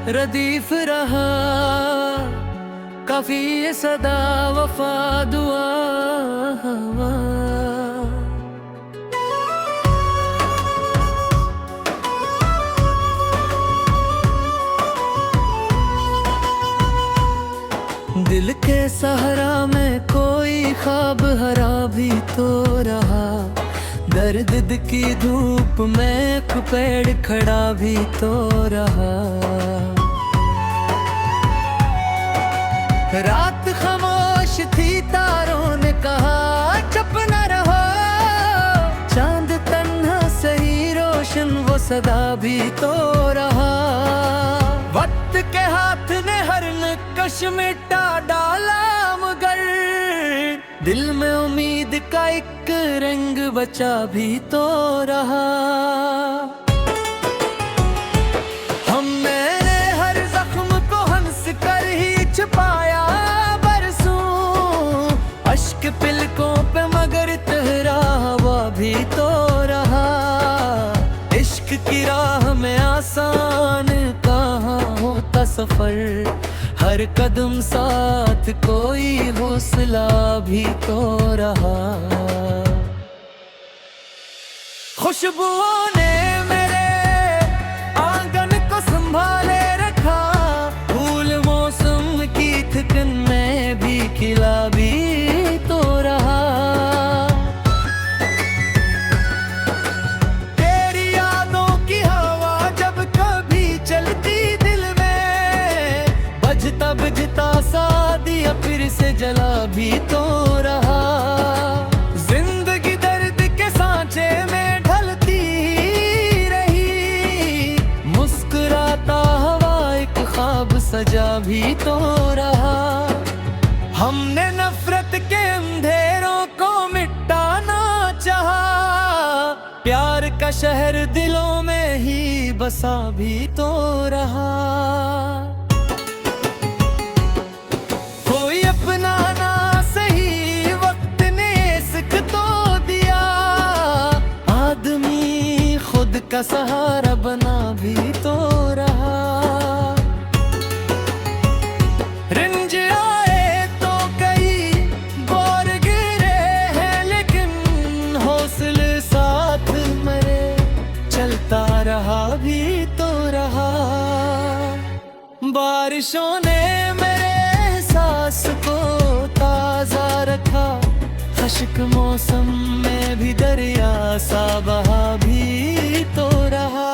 रदीफ रहा काफी ये सदा वफा दुआ हवा। दिल के सहारा में कोई ख्वाब हरा भी तो रहा, दर्द की धूप में एक पेड़ खड़ा भी तो रहा। रात खामोश थी, तारों ने कहा चुप न रहो, चांद तन्हा सही रोशन वो सदा भी तो रहा। वक्त के हाथ ने हर नक्श मिटा डाला, मगर दिल में उम्मीद का एक रंग बचा भी तो रहा। हमने हर जख्म को हंस कर ही छुपाया बरसों, अश्क पिलकों पे मगर तेरा हवा भी तो रहा। इश्क की राह में आसान कहाँ होता सफर, हर कदम साथ कोई हौसला भी तो रहा। खुशबुओं ने मेरे आंगन को संभाले रखा, फूल मौसम की थिकन में भी खिला भी तो रहा। तेरी यादों की हवा जब कभी चलती दिल में, बजता बजता सा दिया फिर से जला भी तो रहा। जिंदगी दर्द के सांचे में ढलती रही, मुस्कुराता हवा एक ख्वाब सजा भी तो रहा। हमने नफरत के अंधेरों को मिटाना चाहा, प्यार का शहर दिलों में ही बसा भी तो रहा। कोई अपना ना सही वक्त ने सिख तो दिया, आदमी खुद का सहारा बना भी तो रहा। रिंज आए तो कई बार गिरे हैं, लेकिन हौसले साथ मरे चलता रहा भी तो रहा। बारिशों ने मेरे एहसास को ताजा रखा, खश्क मौसम में भी दरिया सा बहा भी तो रहा।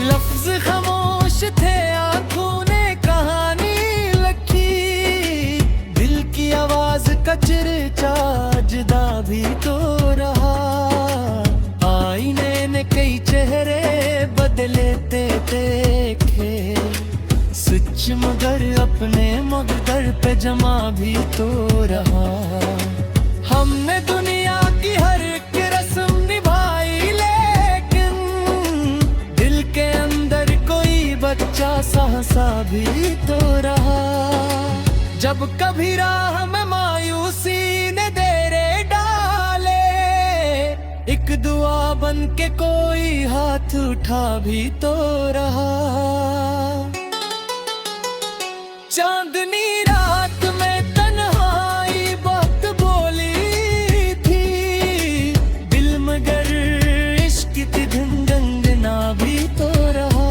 लफ्ज खामोश थे, आंखों ने कहानी लिखी, दिल की आवाज का चर्चा जुदा भी तो रहा। आईने ने कई चेहरे बदलेते देखे, सच मगर अपने मगर पे जमा भी तो रहा। हमने दुनिया की हर एक रस्म निभाई, लेकिन दिल के अंदर कोई बच्चा सहसा भी तो रहा। जब कभी राह में मायूसी ने डेरे डाले, एक दुआ बन के कोई हाथ उठा भी तो रहा। चांदनी रात में तन्हाई बहुत बोली थी, दिल मगर इश्क की धुंधंग ना भी तो रहा।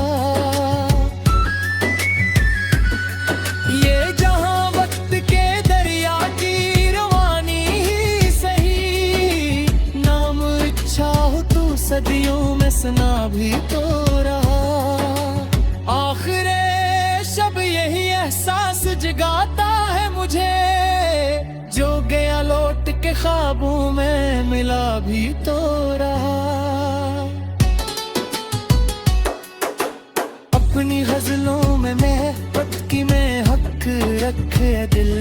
ये जहां वक्त के दरिया की रवानी ही सही, नाम इच्छा हो तू सदियों में सुना भी तो रहा। आखिरे शब यही एहसास जगाता है मुझे, जो गया लौट के ख्वाबों में मिला भी तो रहा। अपनी गजलों में मोहब्बत की मैं हक रखे दिल,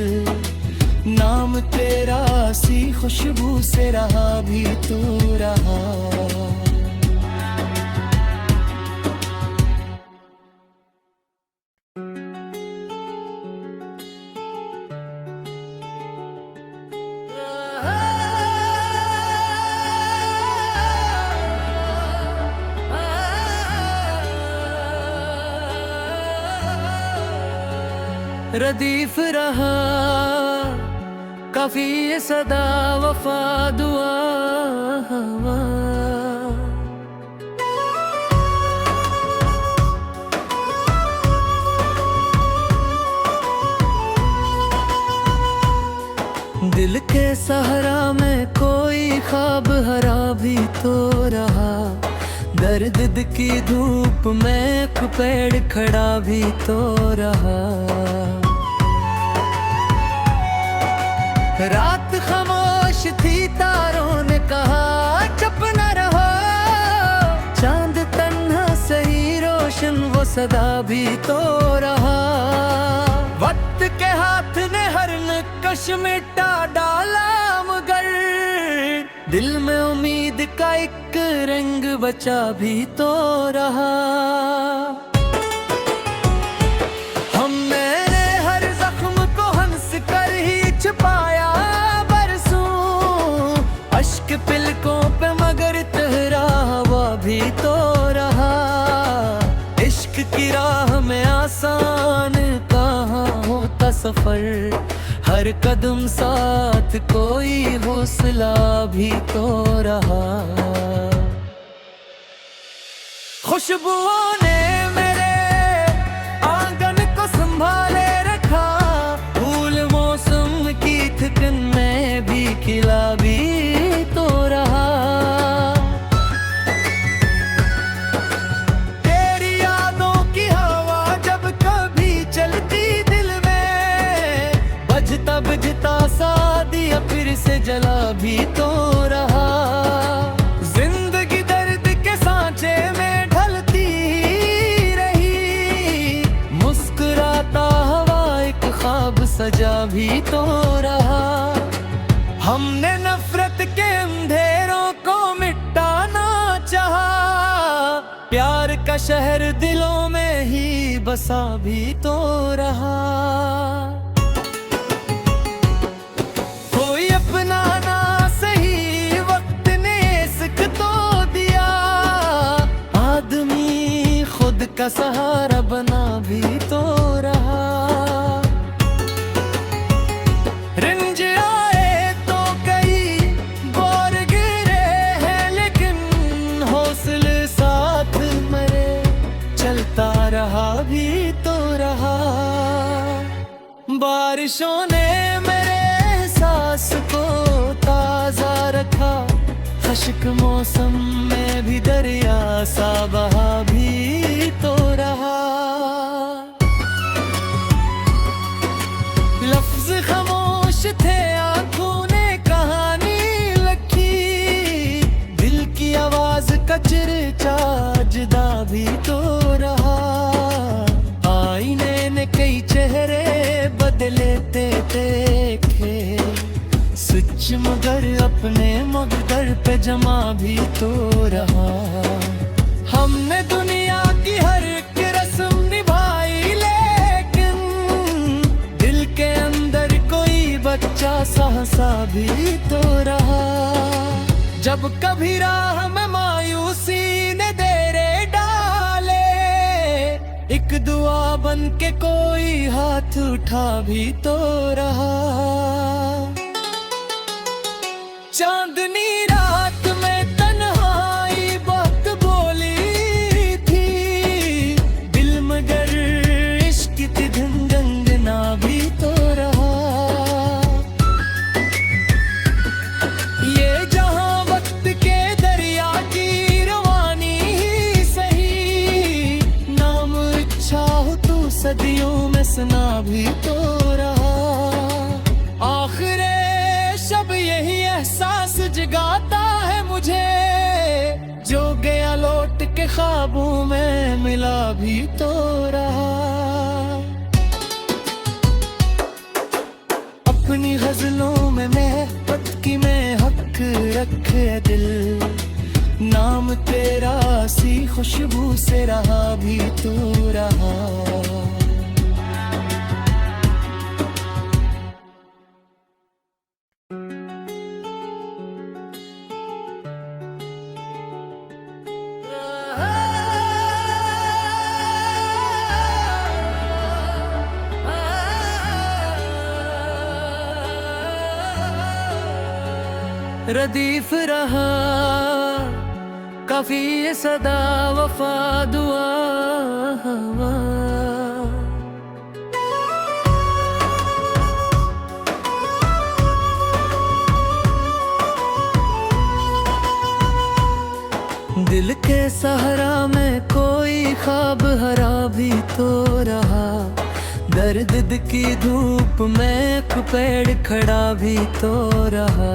नाम तेरा सी खुशबू से रहा भी तो रहा। रदीफ रहा काफी ये सदा वफा दुआ। दिल के सहारा में कोई ख्वाब हरा भी तो रहा, दर्द की धूप में एक पेड़ खड़ा भी तो रहा। रात खामोश थी, तारों ने कहा चुप न रहो, चांद तन्हा सही रोशन वो सदा भी तो रहा। वक्त के हाथ ने हर नक्श मिटा डाला, मगर दिल में उम्मीद का एक रंग बचा भी तो रहा। हमने हर जख्म को हंस कर ही छुपाया बरसों, अश्क पिलकों पे मगर तेरा हवा भी तो रहा। इश्क की राह में आसान कहाँ होता सफर, हर कदम साथ कोई हौसला भी तो रहा। खुशबुओं ने मेरे आंगन को संभाले रखा, फूल मौसम की थकन में भी खिला भी तो रहा। तेरी यादों की हवा जब कभी चलती दिल में, बजता बजता सा दिया फिर से जला भी तो रहा। जिंदगी दर्द के सांचे में ढलती रही, मुस्कुराता हवा एक ख्वाब सजा भी तो रहा। हमने नफरत के अंधेरों को मिटाना चाहा, प्यार का शहर दिलों में ही बसा भी तो रहा। कोई अपना ना सही वक्त ने सिख तो दिया, आदमी खुद का सहारा बना भी तो रहा। रिंज आए तो कई बोर गिरे हैं, लेकिन हौसले साथ मरे चलता रहा भी तो रहा। बारिशों ने मेरे एहसास को ताजा रखा, खश्क मौसम में भी दरिया सा बहा भी तो रहा। लफ्ज खामोश थे, आंखों ने कहानी लिखी, दिल की आवाज का चर्चा जुदा भी तो रहा। आईने ने कई चेहरे बदलेते देखे, सच मगर अपने मकदर पे जमा भी तो रहा। हमने दुनिया की हर एक रस्म निभाई, लेकिन दिल के अंदर कोई बच्चा सहसा भी तो रहा। जब कभी राह में मायूसी ने देरे डाले, एक दुआ बन के कोई हाथ उठा भी तो रहा। चांदनी रात में तन्हाई बहुत बोली थी, दिल मगर इश्क की धुंधना भी तो रहा। ये जहां वक्त के दरिया की रवानी ही सही, नाम इच्छा हो तू सदियों में सुना भी तो रहा। आखिर शब यही एहसास जगाता है मुझे, जो गया लौट के ख्वाबों में मिला भी तो रहा। अपनी गजलों में महबत की मैं हक रखे दिल, नाम तेरा सी खुशबू से रहा भी तो रहा। रदीफ रहा, काफी ये सदा वफा दुआ। दिल के सहारा में कोई ख्वाब हरा भी तो रहा, दर्द की धूप में एक पेड़ खड़ा भी तो रहा।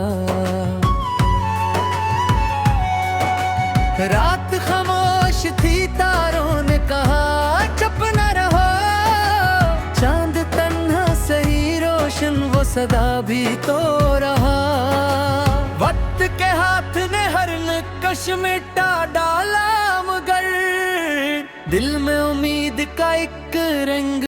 रात खामोश थी, तारों ने कहा चुप न रहो, चांद तन्हा सही रोशन वो सदा भी तो रहा। वक्त के हाथ ने हर नक्श मिटा डाला, मगर दिल में उम्मीद का एक रंग